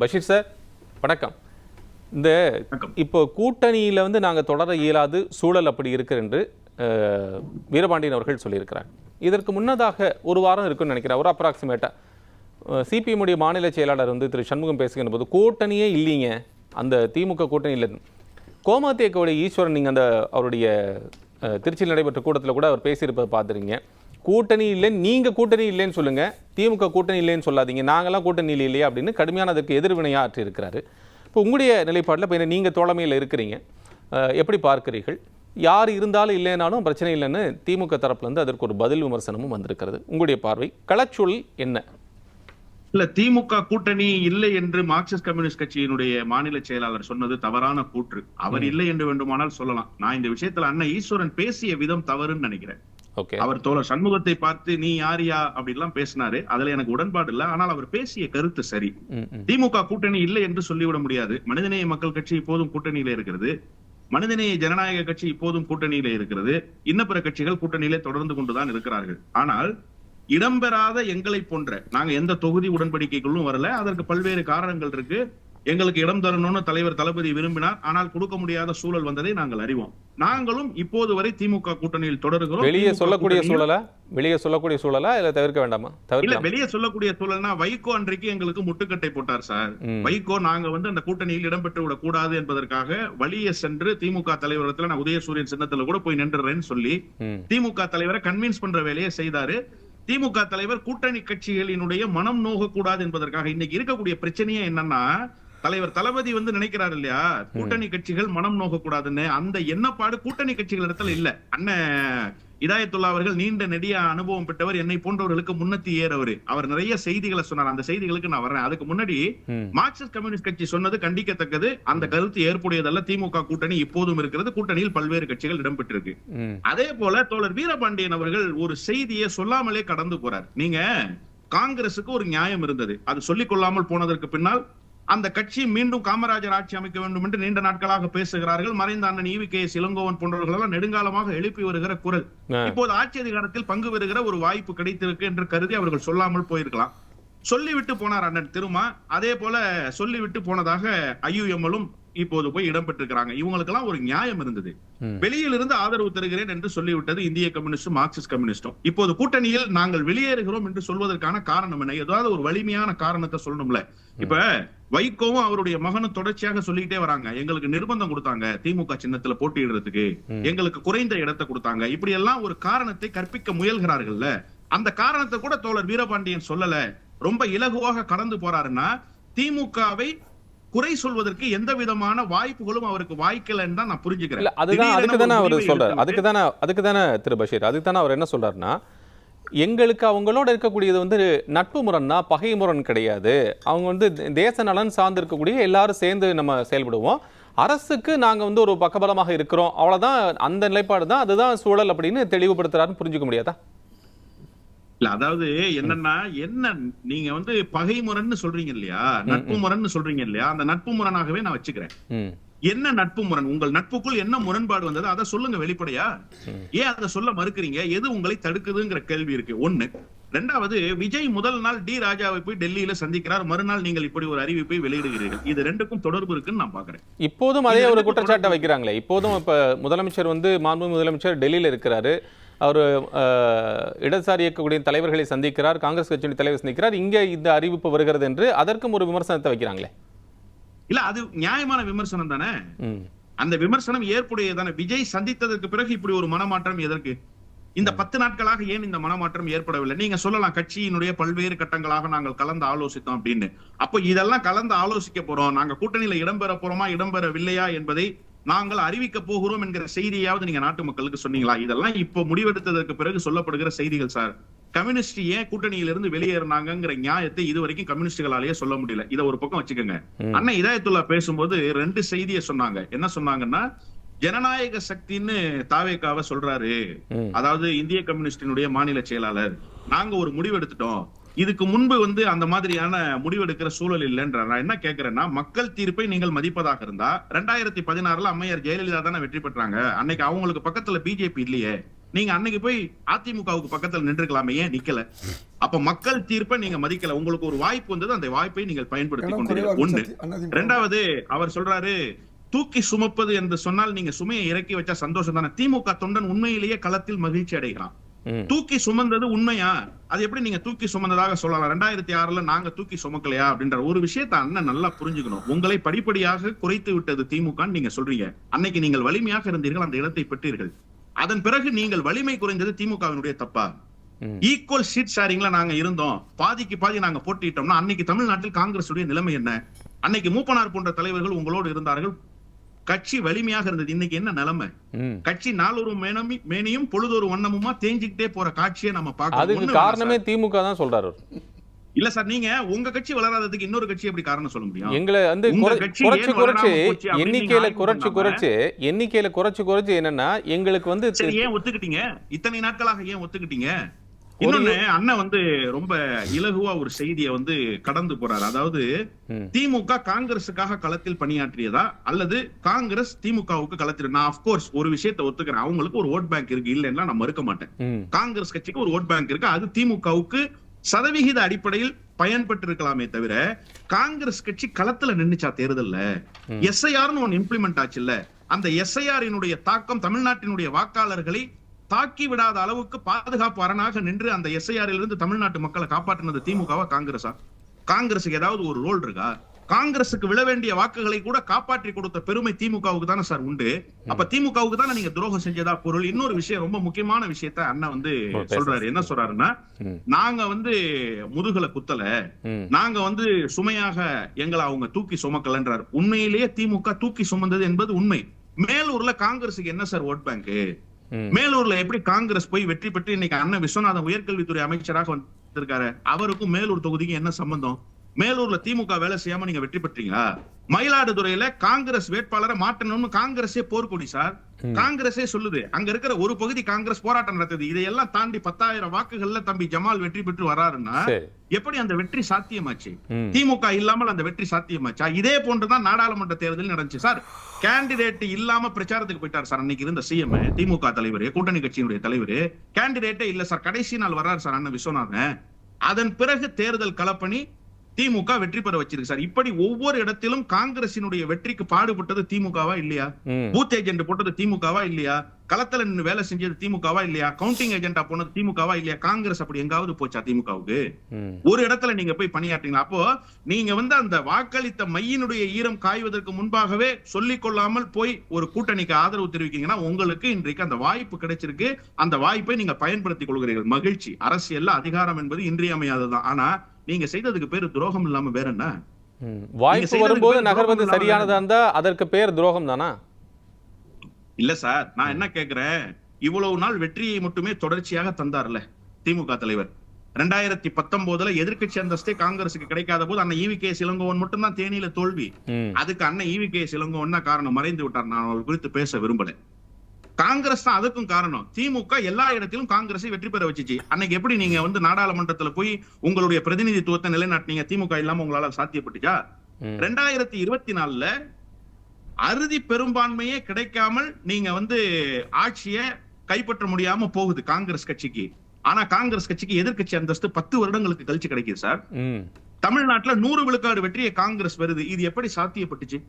Basheer sir வணக்கம். இந்த இப்போ கூட்டணியில் வந்து நாங்கள் தொடர இயலாது சூழல் அப்படி இருக்கு என்று வீரபாண்டியன் அவர்கள் சொல்லியிருக்கிறார். இதற்கு முன்னதாக ஒரு வாரம் இருக்குன்னு நினைக்கிறேன், ஒரு அப்ராக்சிமேட்டாக சிபிஎம்முடைய மாநில செயலாளர் வந்து திரு சண்முகம் பேசுகின்ற போது கூட்டணியே இல்லைங்க, அந்த திமுக கூட்டணி இல்லைன்னு. கோமாத்தேக்கோடைய ஈஸ்வரன் நீங்கள் அந்த அவருடைய திருச்சியில் நடைபெற்ற கூட்டத்தில் கூட அவர் பேசியிருப்பதை பார்த்துருங்க. கூட்டணி இல்லைன்னு நீங்கள் கூட்டணி இல்லைன்னு சொல்லுங்கள், திமுக கூட்டணி இல்லைன்னு சொல்லாதீங்க, நாங்களாம் கூட்டணி இல்லையா அப்படின்னு கடுமையான அதற்கு எதிர்வினையாக ஆற்றி இருக்கிறாரு. இப்போ உங்களுடைய நிலைப்பாட்டில் இப்போ நீங்கள் தோழமையில் இருக்கிறீங்க, எப்படி பார்க்கிறீர்கள்? யார் இருந்தாலும் இல்லைனாலும் பிரச்சனை இல்லைன்னு திமுக தரப்புலேருந்து அதற்கு ஒரு பதில் விமர்சனமும் வந்திருக்கிறது. உங்களுடைய பார்வை, களச்சூழல் என்ன? இல்ல, திமுக கூட்டணி இல்லை என்று மார்க்சிஸ்ட் கம்யூனிஸ்ட் கட்சியினுடைய மாநில செயலாளர் சொன்னது தவறான கூற்று. அவர் இல்லை என்று வேண்டுமானால் சொல்லலாம். நான் இந்த விஷயத்துல அண்ணன் ஈஸ்வரன் பேசிய விதம் தவறுன்னு நினைக்கிறேன். அவர் தோழர் சண்முகத்தை பார்த்து நீ யாரியா அப்படின்லாம் பேசினாரு, அதுல எனக்கு உடன்பாடு இல்லை. ஆனால் அவர் பேசிய கருத்து சரி. திமுக கூட்டணி இல்லை என்று சொல்லிவிட முடியாது. மனிதநேய மக்கள் கட்சி இப்போதும் கூட்டணியில இருக்கிறது, மனிதநேய ஜனநாயக கட்சி இப்போதும் கூட்டணியில இருக்கிறது, இன்ன பிற கட்சிகள் கூட்டணியிலே தொடர்ந்து கொண்டுதான் இருக்கிறார்கள். ஆனால் இடம்பெறாத எங்களை போன்ற நாங்க எந்த தொகுதி உடன்படிக்கைக்குள்ளும் வரல. அதற்கு பல்வேறு காரணங்கள் இருக்கு. எங்களுக்கு இடம் தரணும்னு தலைவர் தளபதி விரும்பினார், ஆனால் கொடுக்க முடியாத சூழல் வந்ததை நாங்கள் அறிவோம். நாங்களும் இப்போது வரை திமுக கூட்டணியில் தொடர்கிறோம். வெளியே சொல்லக்கூடிய சூழலா இல்ல தவிர்க்க வேண்டாமா? இல்ல, வெளியே சொல்லக்கூடிய சூழல்னா வைகோ அன்றைக்கு எங்களுக்கு முட்டுக்கட்டை போட்டார் சார். வைகோ நாங்க வந்து அந்த கூட்டணியில் இடம்பெற்று விடக் கூடாது என்பதற்காக வழியே சென்று திமுக தலைவரத்துல நான் உதயசூரியன் சின்னத்துல கூட போய் நின்றுறேன்னு சொல்லி திமுக தலைவரை கன்வின்ஸ் பண்ற வேலையை செய்தாரு. திமுக தலைவர் கூட்டணி கட்சிகளினுடைய மனம் நோக கூடாது என்பதற்காக இன்னைக்கு இருக்கக்கூடிய பிரச்சனையே என்னன்னா, தலைவர் தளபதி வந்து நினைக்கிறாரு இல்லையா, கூட்டணி கட்சிகள் மனம் நோக கூடாதுன்னு. அந்த எண்ணப்பாடு கூட்டணி கட்சிகள் இடத்துல இல்ல. அண்ணன் இதாயத்துல்லா அவர்கள் நீண்ட நெடிய அனுபவம் பெற்றவர், என்னை போன்றவர்களுக்கு முன்னத்தி ஏறவர். அவர் நிறைய செய்திகளை சொன்னார், அந்த செய்திகளுக்கு நான் வர்றேன். அதுக்கு முன்னாடி மார்க்சிஸ்ட் கம்யூனிஸ்ட் கட்சி சொன்னது கண்டிக்கத்தக்கது. அந்த கருத்து ஏற்புடையதல்ல. திமுக கூட்டணி இப்போதும் இருக்கிறது, கூட்டணியில் பல்வேறு கட்சிகள் இடம்பெற்றிருக்கு. அதே போல தோழர் வீரபாண்டியன் அவர்கள் ஒரு செய்தியை சொல்லாமலே கடந்து போறார். நீங்க காங்கிரசுக்கு ஒரு நியாயம் இருந்தது, அது சொல்லிக் கொள்ளாமல் போனதற்கு பின்னால் அந்த கட்சி மீண்டும் காமராஜர் ஆட்சி அமைக்க வேண்டும் என்று நீண்ட நாட்களாக பேசுகிறார்கள். மறைந்த அண்ணன் EVKS இளங்கோவன் போன்றவர்கள் எல்லாம் நெடுங்காலமாக எழுப்பி வருகிற குரல். இப்போது ஆட்சி அதிகாரத்தில் பங்கு பெறுகிற ஒரு வாய்ப்பு கிடைத்திருக்கு என்று கருதி அவர்கள் சொல்லாமல் போயிருக்கலாம். சொல்லிவிட்டு போனார் அண்ணன் திருமா. அதே போல சொல்லிவிட்டு போனதாக IUMலும் இப்போது போய் இடம்பெற்றிருக்கிறாங்க. இவங்களுக்கு எல்லாம் ஒரு நியாயம் இருந்தது. வெளியில் இருந்து ஆதரவு தருகிறேன் என்று சொல்லிவிட்டது இந்திய கம்யூனிஸ்டும் மார்க்சிஸ்ட் கம்யூனிஸ்டும். இப்போது கூட்டணியில் நாங்கள் வெளியேறுகிறோம் என்று சொல்வதற்கான காரணம் என்ன? ஏதாவது ஒரு வலிமையான காரணத்தை சொல்லணும்ல. இப்ப வைகோவும் அவருடைய மகனும் தொடர்ச்சியாக சொல்லிக்கிட்டே வராங்க, எங்களுக்கு நிர்பந்தம் கொடுத்தாங்க திமுக சின்னத்துல போட்டியிடுறதுக்கு, எங்களுக்கு குறைந்த இடத்தை கொடுத்தாங்க, இப்படி எல்லாம் ஒரு காரணத்தை கற்பிக்க முயல்கிறார்கள்ல. அந்த காரணத்தை கூட தோழர் வீரபாண்டியன் சொல்லல, ரொம்ப இலகுவாக கடந்து போறாருன்னா திமுகவை குறை சொல்வதற்கு எந்த விதமான வாய்ப்புகளும் அவருக்கு வாய்க்கலன்னு தான் நான் புரிஞ்சுக்கிறேன். அதுக்குதானே அவர் சொல்றாரு, அதுக்குதானே திரு பஷீர், அதுக்குதானே அவர் என்ன சொல்றாருன்னா, எங்களுக்கு அவங்களோட இருக்கக்கூடியது வந்து நட்பு முரண்னா பகை முரண் கிடையாது, அவங்க வந்து தேச நலன் சார்ந்து இருக்கக்கூடிய எல்லாரும் சேர்ந்து நம்ம செயல்படுவோம், அரசுக்கு நாங்க வந்து ஒரு பக்கபலமாக இருக்கிறோம், அவ்வளவுதான், அந்த நிலைப்பாடு தான், அதுதான் சூழல் அப்படின்னு தெளிவுபடுத்துறாருன்னு புரிஞ்சுக்க முடியாதா? இல்ல, அதாவது என்னன்னா, என்ன நீங்க வந்து பகை முரண்னு சொல்றீங்க இல்லையா, நட்பு முரண்னு சொல்றீங்க இல்லையா, அந்த நட்பு முரணாகவே நான் வச்சுக்கிறேன். என்ன நட்பு முரண்? உங்கள் நட்புக்குள் என்ன முரண்பாடு வந்தது அதை சொல்லுங்க வெளிப்படையா. ஏன் அதை சொல்ல மறுக்கிறீங்க? எது உங்களை தடுக்குதுங்கிற கேள்வி இருக்கு. ஒண்ணு. ரெண்டாவது, விஜய் முதல் நாள் டி ராஜாவை போய் டெல்லியில சந்திக்கிறார், மறுநாள் நீங்கள் இப்படி ஒரு அறிவிப்பை வெளியிடுகிறீர்கள். இது ரெண்டுக்கும் தொடர்பு இருக்குன்னு நான் பாக்குறேன். இப்போதும் அதே ஒரு குற்றச்சாட்டை வைக்கிறாங்களே. இப்போதும் இப்ப முதலமைச்சர் வந்து மாண்புமிகு முதலமைச்சர் டெல்லியில இருக்கிறாரு, அவர் இடதுசாரி இயக்கக்கூடிய தலைவர்களை சந்திக்கிறார், காங்கிரஸ் கட்சியின் தலைவர் சந்திக்கிறார், இங்க இந்த அறிவிப்பு வருகிறது என்று அதற்கும் ஒரு விமர்சனத்தை வைக்கிறாங்களே. இல்ல, அது நியாயமான விமர்சனம் தானே. அந்த விமர்சனம் ஏற்புடையதானே. விஜய் சந்தித்ததற்கு பிறகு இப்படி ஒரு மனமாற்றம் எதற்கு? இந்த 10 நாட்களாக ஏன் இந்த மனமாற்றம் ஏற்படவில்லை? நீங்க சொல்லலாம், கட்சியினுடைய பல்வேறு கட்டங்களாக நாங்கள் கலந்து ஆலோசித்தோம் அப்படின்னு. அப்போ இதெல்லாம் கலந்து ஆலோசிக்க போறோம், நாங்க கூட்டணியில இடம்பெற போறோமா இடம்பெறவில்லையா என்பதை நாங்கள் அறிவிக்க போகிறோம் என்கிற செய்தியாவது நீங்க நாட்டு மக்களுக்கு சொன்னீங்களா? இதெல்லாம் இப்போ முடிவெடுத்ததற்கு பிறகு சொல்லப்படுகிற செய்திகள் சார். கம்யூனிஸ்ட் ஏன் கூட்டணியிலிருந்து வெளியேறினாங்கிற நியாயத்தை இதுவரைக்கும் கம்யூனிஸ்டுகளாலேயே சொல்ல முடியல. இதை ஒரு பக்கம் வச்சுக்கோங்க. அண்ணன் இதாயத்துல்லா பேசும்போது 2 செய்தியை சொன்னாங்க. என்ன சொன்னாங்கன்னா, ஜனநாயக சக்தின்னு தாவேகாவை சொல்றாரு, அதாவது இந்திய கம்யூனிஸ்டினுடைய மாநில செயலாளர், நாங்க ஒரு முடிவு எடுத்துட்டோம், இதுக்கு முன்பு வந்து அந்த மாதிரியான முடிவெடுக்கிற சூழல் இல்லைன்ற. நான் என்ன கேட்கிறேன்னா, மக்கள் தீர்ப்பை நீங்கள் மதிப்பதாக இருந்தா 2016 அம்மையார் ஜெயலலிதா தானே வெற்றி பெற்றாங்க. அன்னைக்கு அவங்களுக்கு பக்கத்துல பிஜேபி இல்லையே. நீங்க அன்னைக்கு போய் அதிமுகவுக்கு பக்கத்துல நின்றுக்கலாமே, ஏன் நிக்கல? அப்ப மக்கள் தீர்ப்பை நீங்க மதிக்கல. உங்களுக்கு ஒரு வாய்ப்பு வந்தது, அந்த வாய்ப்பை நீங்கள் பயன்படுத்தி கொண்டீர்கள். ஒன்று. இரண்டாவது, அவர் சொல்றாரு தூக்கி சுமப்பது என்று சொன்னால் நீங்க சுமையை இறக்கி வச்சா சந்தோஷம் தானே. திமுக தொண்டன் உண்மையிலேயே களத்தில் மகிழ்ச்சி அடைகிறான். தூக்கி சுமந்தது உண்மையா? அது எப்படி நீங்க தூக்கி சுமந்ததாக சொல்லலாம்? 2006ல நாங்க தூக்கி சுமக்கலையா அப்படின்ற ஒரு விஷயத்தை அண்ணன் நல்லா புரிஞ்சுக்கணும். உங்களை படிப்படியாக குறைத்து விட்டது திமுக நீங்க சொல்றீங்க. அன்னைக்கு நீங்கள் வலிமையாக இருந்தீர்கள், அந்த இடத்தை பெற்றீர்கள். அதன் பிறகு நீங்கள் வலிமை குறைந்தது திமுகவினுடைய தப்பா? ஈக்குவல் சீட் ஷேரிங்ல நாங்க இருந்தோம், பாதிக்கு பாதி நாங்க போட்டிட்டோம்னா அன்னைக்கு தமிழ்நாட்டில் காங்கிரஸ் உடைய நிலைமை என்ன? அன்னைக்கு மூப்பனார் போன்ற தலைவர்கள் உங்களோடு இருந்தார்கள், கட்சி வலிமையாக இருந்தது. இன்னைக்கு என்ன நிலைமை? கட்சி நாளொரு மேனியும் பொழுதொரு வண்ணமுமா தேஞ்சிக்கிட்டே போற காட்சியை நம்ம பார்க்கணும். அதுக்கு காரணமே திமுக தான் சொல்றாரு. இல்ல சார், நீங்க உங்க கட்சி வளராததுக்கு இன்னொரு கட்சி எப்படி காரணம் சொல்ல முடியும்? எங்களை வந்து எண்ணிக்கையில குறைச்சு என்னன்னா எங்களுக்கு வந்து ஏன் ஒத்துக்கிட்டீங்க? இத்தனை நாட்களாக ஏன் ஒத்துக்கிட்டீங்க? இன்னொன்னு, அண்ணன் வந்து ரொம்ப இலகுவா ஒரு செய்தியை வந்து கடந்து போறாரு. அதாவது திமுக காங்கிரசுக்காக களத்தில் பணியாற்றியதா அல்லது காங்கிரஸ் திமுகவுக்கு களத்தில்? நான் அப்கோர்ஸ் ஒரு விஷயத்தை ஒத்துக்கிறேன், அவங்களுக்கு ஒரு ஓட் பேங்க் இருக்கு, இல்லைன்னா நான் மறுக்க மாட்டேன். காங்கிரஸ் கட்சிக்கு ஒரு ஓட் பேங்க் இருக்கு, அது திமுகவுக்கு சதவிகித அடிப்படையில் பயன்பட்டு இருக்கலாமே தவிர காங்கிரஸ் கட்சி களத்துல நின்னுச்சா தேர்தல்ல? எஸ்ஐஆர்னு ஒன்னு இம்ப்ளிமெண்ட் ஆச்சு இல்ல, அந்த எஸ்ஐஆரினுடைய தாக்கம் தமிழ்நாட்டினுடைய வாக்காளர்களை தாக்கி விடாத அளவுக்கு பாதுகாப்பு அரணாக நின்று அந்த எஸ்ஐஆரில் இருந்து தமிழ்நாட்டு மக்களை காப்பாற்றினது திமுகவா காங்கிரஸா? காங்கிரஸுக்கு ஏதாவது ஒரு ரோல் இருக்கா? காங்கிரசுக்கு விழ வேண்டிய வாக்குகளை கூட காப்பாற்றி கொடுத்த பெருமை திமுகவுக்கு தானே சார் உண்டு. அப்ப திமுகவுக்கு தானே நீங்க துரோகம் செஞ்சதா பொருள். இன்னொரு விஷயம், ரொம்ப முக்கியமான விஷயத்த அண்ணன் வந்து சொல்றாரு. என்ன சொல்றாருன்னா, நாங்க வந்து முதுகல குத்தல, நாங்க வந்து சுமையாக எங்களை அவங்க தூக்கி சுமக்கலன்றார். உண்மையிலேயே திமுக தூக்கி சுமந்தது என்பது உண்மை. மேலூர்ல காங்கிரசுக்கு என்ன சார் ஓட் பேங்க்? மேலூர்ல எப்படி காங்கிரஸ் போய் வெற்றி பெற்று இன்னைக்கு அண்ணன் விஸ்வநாதன் உயர்கல்வித்துறை அமைச்சராக வந்திருக்காரு? அவருக்கும் மேலூர் தொகுதிக்கு என்ன சம்பந்தம்? மேலூர்ல திமுக வேலை செய்யாம நீங்க வெற்றி பெற்றீங்களா? மயிலாடுதுறையில காங்கிரஸ் வேட்பாளரை மாற்றணும்னு காங்கிரஸே போர்க்கொடி சார். காங்கிரஸே சொல்லுது, அங்க இருக்கிற ஒரு பகுதி காங்கிரஸ் போராட்டம் நடத்துது. இதையெல்லாம் தாண்டி 10,000 வாக்குகள்ல தம்பி ஜமால் வெற்றி பெற்று வராருன்னா எப்படி அந்த வெற்றி சாத்தியமாச்சு? திமுக இல்லாமல் அந்த வெற்றி சாத்தியமாச்சா? இதே போன்றுதான் நாடாளுமன்ற தேர்தல் நடந்துச்சு சார். கேண்டிடேட் இல்லாம பிரச்சாரத்துக்கு போயிட்டார் சார் அன்னைக்கு இருந்த சிஎம், திமுக தலைவர், கூட்டணி கட்சியினுடைய தலைவர். கேண்டிடேட்டே இல்ல சார், கடைசி நாள் வர்றாரு சார் அண்ணன் விஸ்வநாதன். அதன் பிறகு தேர்தல் களப்பணி திமுக வெற்றி பெற வச்சிருக்கு சார். இப்படி ஒவ்வொரு இடத்திலும் காங்கிரசினுடைய வெற்றிக்கு பாடுபட்டது திமுகவா இல்லையா? பூத் ஏஜென்ட் போட்டது திமுகவா இல்லையா? களத்துல நின்று வேலை செஞ்சது திமுகவா இல்லையா? கவுண்டிங் ஏஜென்டா போனது திமுகவா இல்லையா? காங்கிரஸ் அப்படி எங்காவது போச்சா திமுகவுக்கு? ஒரு இடத்துல நீங்க போய் பணியாற்றீங்களா? அப்போ நீங்க வந்து அந்த வாக்களித்த மையினுடைய ஈரம் காய்வதற்கு முன்பாகவே சொல்லிக் கொள்ளாமல் போய் ஒரு கூட்டணிக்கு ஆதரவு தெரிவிக்கீங்கன்னா உங்களுக்கு இன்றைக்கு அந்த வாய்ப்பு கிடைச்சிருக்கு. அந்த வாய்ப்பை நீங்க பயன்படுத்திக் கொள்கிறீர்கள். மகிழ்ச்சி. அரசியல்ல அதிகாரம் என்பது இன்றியமையாததுதான். ஆனா நீங்க செய்ததுக்கு பேரு துரோகம் இல்லாம வேற என்ன? வாய்ப்பு வரும்போது நகர்வது சரியானதா இருந்தா அதற்கு பேர் துரோகம் தானா? இல்ல சார், நான் என்ன கேக்குறேன், இவ்வளவு நாள் வெற்றியை மட்டுமே தொடர்ச்சியாக தந்தார்ல திமுக தலைவர். 2019ல எதிர்க்கட்சி அந்தஸ்தே காங்கிரசுக்கு கிடைக்காத போது அண்ணன் ஈவி.கே. இளங்கோவன் மட்டும் தான் தேனியில தோல்வி. அதுக்கு அண்ணன் ஈவி.கே. இளங்கோவன் தான் காரணம், மறைந்து விட்டார். நான் அவர் குறித்து பேச விரும்பல. காங்கிரஸ் தான் அதுக்கும் காரணம். திமுக எல்லா இடத்திலும் காங்கிரஸை வெற்றி பெற வச்சுச்சு. அன்னைக்கு எப்படி நீங்க வந்து நாடாளுமன்றத்துல போய் உங்களுடைய பிரதிநிதித்துவத்தை நிலைநாட்டினீங்க? திமுக இல்லாம உங்களால சாத்தியப்பட்டுச்சா? 2024ல அறுதி பெரும்பான்மையே கிடைக்காமல் நீங்க வந்து ஆட்சியை கைப்பற்ற முடியாம போகுது காங்கிரஸ் கட்சிக்கு. ஆனா காங்கிரஸ் கட்சிக்கு எதிர்க்கட்சி அந்தஸ்து 10 வருடங்களுக்கு கழிச்சு கிடைக்குது சார். தமிழ்நாட்டுல 100 விழுக்காடு வெற்றியை காங்கிரஸ் வருது. இது எப்படி சாத்தியப்பட்டுச்சு?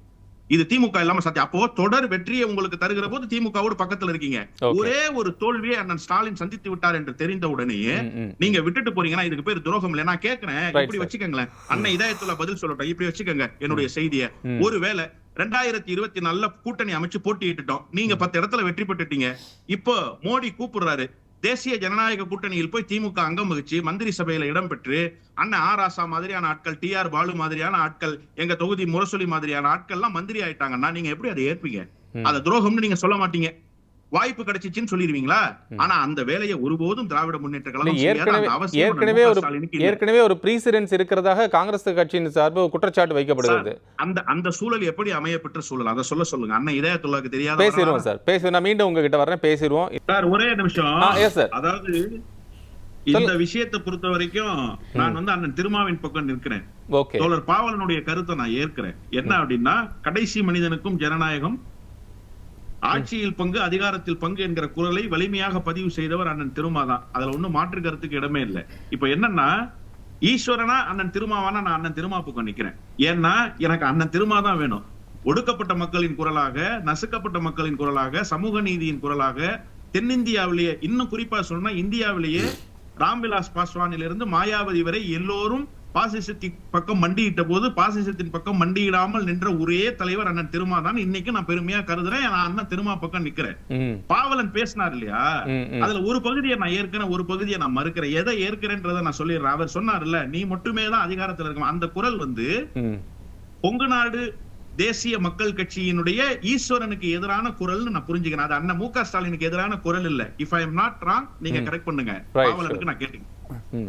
இது திமுக இல்லாம சாத்தியம். அப்போ தொடர் வெற்றியை உங்களுக்கு தருகிற போது திமுகவோடு பக்கத்துல இருக்கீங்க. ஒரே ஒரு தோல்வியை அண்ணன் ஸ்டாலின் சந்தித்து விட்டார் என்று தெரிந்த உடனேயே நீங்க விட்டுட்டு போறீங்கன்னா இதுக்கு பேர் துரோகம் இல்ல. நான் கேட்கிறேன், இப்படி வச்சுக்கங்களேன், அண்ணன் இதயத்துல பதில் சொல்லட்டும், இப்படி வச்சுக்கோங்க என்னுடைய செய்தியை. ஒருவேளை 2024ல கூட்டணி அமைச்சு போட்டியிட்டுட்டோம், நீங்க 10 இடத்துல வெற்றி பெற்றுட்டீங்க. இப்போ மோடி கூப்பிடுறாரு, தேசிய ஜனநாயக கூட்டணியில் போய் திமுக அங்கம் வகிச்சு மந்திரி சபையில இடம் பெற்று அண்ணன் ஆர் ராசா மாதிரியான ஆட்கள், டி.ஆர். பாலு மாதிரியான ஆட்கள், எங்க தொகுதி முரசொலி மாதிரியான ஆட்கள் எல்லாம் மந்திரி ஆயிட்டாங்கன்னா நீங்க எப்படி அதை ஏற்பீங்க? அதை துரோகம்னு நீங்க சொல்ல மாட்டீங்க. வாய்ப்பு கிடைச்சிச்சுன்னு சொல்லிடுவீங்களா? ஆனா அந்த வேலையை ஒருபோதும் திராவிட முன்னேற்ற கழகம் ஏற்கனவே ஒரு பிரீசிடென்ஸ் இருக்கிறதாக காங்கிரஸ் கட்சியின் சார்பு குற்றச்சாட்டு வைக்கப்படுகிறது. அந்த சூழல் எப்படி அமையப்பட்ட சூழல், அதை சொல்லுங்க. அண்ணன் இதயத்துள்ளாக்கு தெரியாத பேசிடுவோம் சார், பேசுவோம். நான் மீண்டும் உங்ககிட்ட வரேன், பேசிடுவோம் சார். ஒரே நிமிஷம். அதாவது இந்த விஷயத்தை பொறுத்த வரைக்கும் நான் வந்து அண்ணன் திருமாவின் பக்கம் நிற்கிறேன். தோழர் பாவலனுடைய கருத்தை நான் ஏற்கிறேன். என்ன அப்படின்னா, கடைசி மனிதனுக்கும் ஜனநாயகம் ஆட்சியில் பங்கு அதிகாரத்தில் பங்கு என்கிற குரலை வலிமையாக பதிவு செய்தவர் அண்ணன் திருமா தான். அதுல ஒண்ணும் மாற்று கருத்துக்கு இடமே இல்லை. இப்ப என்னன்னா, ஈஸ்வரனா அண்ணன் திருமாவானா, நான் அண்ணன் திருமா பக்கம் நிக்கிறேன். ஏன்னா எனக்கு அண்ணன் திருமா தான் வேணும். ஒடுக்கப்பட்ட மக்களின் குரலாக, நசுக்கப்பட்ட மக்களின் குரலாக, சமூக நீதியின் குரலாக, தென்னிந்தியாவிலேயே, இன்னும் குறிப்பா சொன்னா இந்தியாவிலேயே ராம்விலாஸ் பாஸ்வானிலிருந்து மாயாவதி வரை எல்லோரும் பாசிசத்தின் பக்கம் மண்டியிட்ட போது பாசிசத்தின் பக்கம் மண்டியிடாமல் நின்ற ஒரே தலைவர் அண்ணன் திருமா தான். இன்னைக்கு நான் பெருமையா கருதுறேன், நான் அண்ணன் திருமா பக்கம் நிக்கிறேன். பாவலன் பேசினார் இல்லையா, அதுல ஒரு பகுதியை நான் ஏற்கிறேன், ஒரு பகுதியை நான் மறுக்கிறேன். எதை ஏற்கிறேன்றதை நான் சொல்லிடுறேன். அவர் சொன்னார்ல, நீ மட்டுமே தான் அதிகாரத்தில் இருக்க, அந்த குரல் வந்து கொங்கு நாடு தேசிய மக்கள் கட்சியினுடைய ஈஸ்வரனுக்கு எதிரான குரல்னு நான் புரிஞ்சுக்கிறேன். அது அண்ணன் மு.க. ஸ்டாலினுக்கு எதிரான குரல் இல்ல. If I am not wrong, நீங்க கரெக்ட் பண்ணுங்க. பாவலனுக்கு நான் கேட்டேன்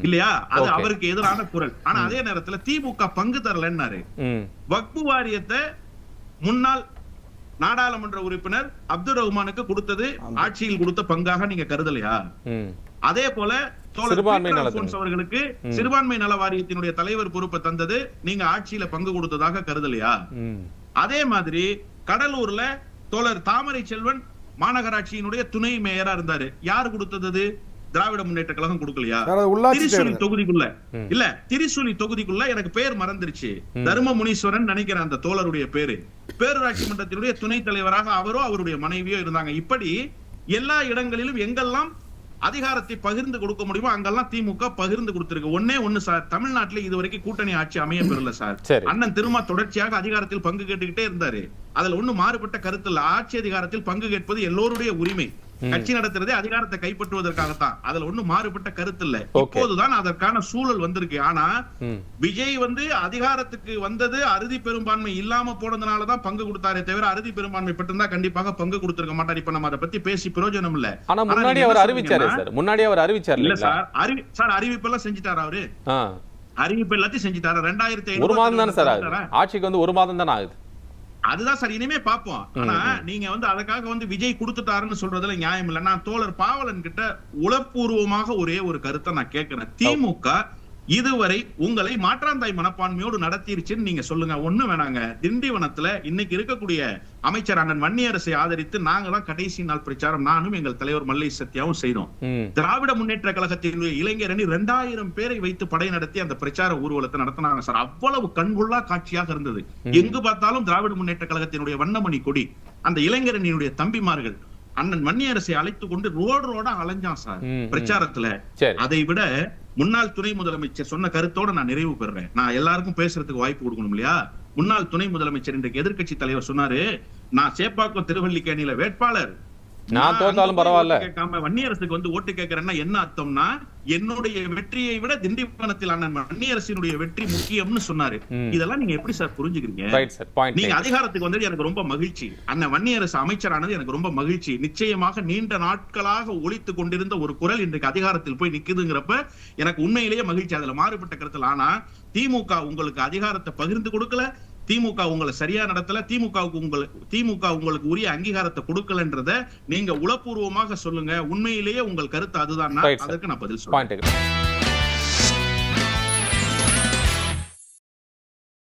இல்லையா, அது அவருக்கு எதிரான குரல். ஆனா அதே நேரத்துல திமுக பங்கு தரலன்னாரு. வக்பு வாரியத்தை முன்னாள் நாடாளுமன்ற உறுப்பினர் அப்துல் ரஹ்மானுக்கு கொடுத்தது ஆட்சியில் கொடுத்த பங்காக நீங்க கருதலையா? அதே போல அவர்களுக்கு சிறுபான்மை நல வாரியத்தினுடைய தலைவர் பொறுப்பை தந்தது நீங்க ஆட்சியில பங்கு கொடுத்ததாக கருதலையா? அதே மாதிரி கடலூர்ல தோழர் தாமரை செல்வன் மாநகராட்சியினுடைய துணை மேயரா இருந்தாரு. யார் கொடுத்தது? திராவிட முன்னேற்ற கழகம் கொடுக்கலையா? திரிசூலி தொகுதிக்குள்ள இல்ல, திரிசூலி தொகுதிக்குள்ள எனக்கு பேர் மறந்துருச்சு, தர்ம முனீஸ்வரன் நினைக்கிறேன் அந்த தோழருடைய பேரு. பேரூராட்சி மன்றத்தினுடைய துணைத் தலைவராக அவரோ அவருடைய மனைவியோ இருந்தாங்க. இப்படி எல்லா இடங்களிலும் எங்கெல்லாம் அதிகாரத்தை பகிர்ந்து கொடுக்க முடியுமோ அங்கெல்லாம் திமுக பகிர்ந்து கொடுத்திருக்கு. ஒண்ணு சார், தமிழ்நாட்டில் இதுவரைக்கும் கூட்டணி ஆட்சி அமைய பெறல சார். அண்ணன் திருமா தொடர்ச்சியாக அதிகாரத்தில் பங்கு கேட்டுக்கிட்டே இருந்தாரு. அதுல ஒண்ணு மாறுபட்ட கருத்து இல்ல. ஆட்சி அதிகாரத்தில் பங்கு கேட்பது எல்லோருடைய உரிமை. கட்சி நடத்துறதே அதிகாரத்தை கைப்பற்றுவதற்காகத்தான். அதுல ஒண்ணு மாறுபட்ட கருத்து இல்ல. இப்போதுதான் அதற்கான சூழல் வந்திருக்கு. ஆனா விஜய் வந்து அதிகாரத்துக்கு வந்தது அறுதி பெரும்பான்மை இல்லாம போனதுனாலதான் பங்கு கொடுத்தாரே தவிர அறுதி பெரும்பான்மை பெற்றிருந்தா கண்டிப்பாக பங்கு கொடுத்திருக்க மாட்டார். இப்ப நம்ம அதை பத்தி பேசி பிரயோஜனம் இல்ல. ஆனா முன்னாடி அவர் அறிவிச்சாரு சார். முன்னாடி அவர் அறிவிச்சாரு இல்ல சார், அறிவிப்பெல்லாம் செஞ்சுட்டாரு அவரு. அறிவிப்பு எல்லாத்தையும் செஞ்சுட்டாரு. 2005 ஒரு மாதம் தானே சார் ஆகுது. ஆட்சிக்கு வந்து ஒரு மாதம் தானே ஆகுது. அதுதான் சார், இனிமே பாப்போம். ஆனா நீங்க வந்து அதுக்காக வந்து விஜய் கொடுத்துட்டாருன்னு சொல்றதுல நியாயம் இல்ல. நான் தோழர் பாவலன் கிட்ட உளப்பூர்வமாக ஒரே ஒரு கருத்தை நான் கேட்கிறேன். திமுக இதுவரை உங்களை மாற்றாந்தாய் மனப்பான்மையோடு நடத்திருச்சுன்னு நீங்க சொல்லுங்க. ஒண்ணு வேணாங்க, திண்டிவனத்துல இன்னைக்கு இருக்கக்கூடிய அமைச்சர் அண்ணன் வன்னியரசை ஆதரித்து நாங்க தான் கடைசி நாள் பிரச்சாரம் நானும் எங்கள் தலைவர் மல்லை சத்யாவும் செய்தோம். திராவிட முன்னேற்ற கழகத்தினுடைய இளைஞரணி 2000 பேரை வைத்து படை நடத்தி அந்த பிரச்சார ஊர்வலத்தை நடத்தினாங்க சார். அவ்வளவு கண்கொள்ளா காட்சியாக இருந்தது. எங்கு பார்த்தாலும் திராவிட முன்னேற்ற கழகத்தினுடைய வண்ணமணி கொடி. அந்த இளைஞரணியுடைய தம்பிமார்கள் அண்ணன் வன்னியரசை அழைத்து கொண்டு ரோடா அலைஞ்சான் சார் பிரச்சாரத்துல. அதை விட முன்னாள் துணை முதலமைச்சர் சொன்ன கருத்தோட நான் நிறைவு பெறேன். நான் எல்லாருக்கும் பேசுறதுக்கு வாய்ப்பு கொடுக்கணும் இல்லையா? முன்னாள் துணை முதலமைச்சர் இன்றைக்கு எதிர்க்கட்சி தலைவர் சொன்னாரு, நான் சேப்பாக்கம் திருவல்லிக்கேணியில வேட்பாளர், நான் தோத்தாலும் பரவாயில்ல, கேட்காம வன்னியரசுக்கு வந்து ஓட்டு கேட்கிறேன்னா என்ன அர்த்தம்னா, என்னுடைய வெற்றியை விட திண்டிவனத்தில் அண்ணன் வன்னியரசினுடைய வெற்றி முக்கியம்னு சொன்னாரு. இதெல்லாம் நீங்க எப்படி சார் புரிஞ்சுக்கிறீங்க? நீங்க அதிகாரத்துக்கு வந்தது எனக்கு ரொம்ப மகிழ்ச்சி. அண்ணன் வன்னியரசு அமைச்சரானது எனக்கு ரொம்ப மகிழ்ச்சி. நிச்சயமாக நீண்ட நாட்களாக ஒலித்து கொண்டிருந்த ஒரு குரல் இன்றைக்கு அதிகாரத்தில் போய் நிக்குதுங்கிறப்ப எனக்கு உண்மையிலேயே மகிழ்ச்சி. அதுல மாறுபட்ட கருத்துல. ஆனா திமுக உங்களுக்கு அதிகாரத்தை பகிர்ந்து கொடுக்கல, திமுக உங்களை சரியா நடத்தல, திமுக உங்களுக்கு உரிய அங்கீகாரத்தை கொடுக்கலன்றத நீங்க உளப்பூர்வமாக சொல்லுங்க. உண்மையிலேயே உங்கள் கருத்து அதுதான், அதற்கு நான் பதில் சொல்றேன்.